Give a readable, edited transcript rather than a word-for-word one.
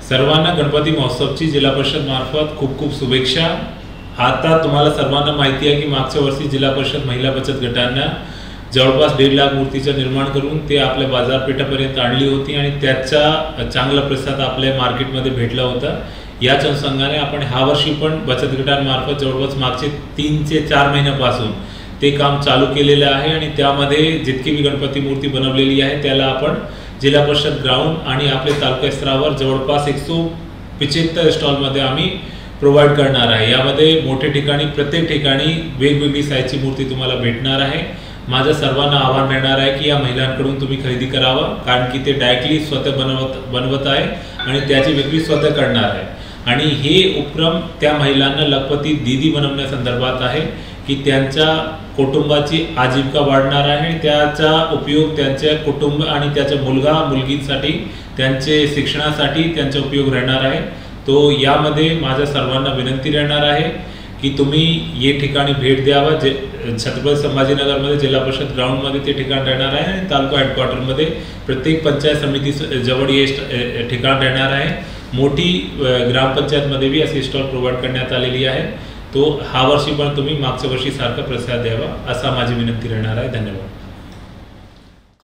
सर्वांना गणपती महोत्सवची जिल्हा परिषद मार्फत खूप खूप शुभेच्छा। आता तुम्हाला सर्वांना माहिती आहे की मागच्या वर्षी जिल्हा परिषद महिला बचत गटांना जवळपास 1.5 लाख मूर्तीचं निर्माण करून ते आपल्या बाजारपेठापर्यंत आणली होती आणि त्याचा चांगला प्रतिसाद आपल्या मार्केटमध्ये भेटला होता। याच अनुषंगाने आपण ह्या वर्षी पण बचत गटांमार्फत जवळपास मागचे 3 ते 4 महिन्यापासून ते काम चालू केलेलं आहे आणि त्यामध्ये जितकी भी गणपती मूर्ती बनवलेली आहे त्याला आपण जिल्हा परिषद ग्राउंड आणि आपले तालुका स्तरावर जवळपास 175 स्टॉलमध्ये आम्ही प्रोवाइड करणार आहे। यामध्ये मोठे ठिकाणी प्रत्येक ठिकाणी वेगवेगळी साईजची मूर्ती तुम्हाला भेटणार आहे। माझं सर्वांना आव्हान राहणार आहे की या महिलांकडून तुम्ही खरेदी करावं, कारण की ते डायरेक्टली स्वतः बनवत आहे आणि त्याची विक्री स्वतः करणार आहे आणि हे उपक्रम त्या महिलांना लखपती दीदी बनवण्यासंदर्भात आहे की त्यांच्या कुटुंबाची आजीविका वाढणार आहे आणि त्याचा उपयोग त्यांच्या कुटुंब आणि त्याच्या मुलगा मुलगींसाठी त्यांचे शिक्षणासाठी त्यांचा उपयोग राहणार आहे। तो यामध्ये माझ्या सर्वांना विनंती राहणार आहे की तुम्ही ये ठिकाणी भेट द्यावा। छत्रपती संभाजीनगरमध्ये जिल्हा परिषद ग्राउंडमध्ये ते ठिकाण राहणार आहे आणि तालुका हेडक्वार्टरमध्ये प्रत्येक पंचायत समिती जवळ हे ठिकाण राहणार आहे। मोठी ग्रामपंचायतमध्ये भी असे स्टॉल प्रोवाइड करण्यात आलेली आहे। तो हा वर्षी पण तुम्ही मागच्या वर्षी सारखा प्रतिसाद द्यावा असा माझी विनंती राहणार आहे। धन्यवाद।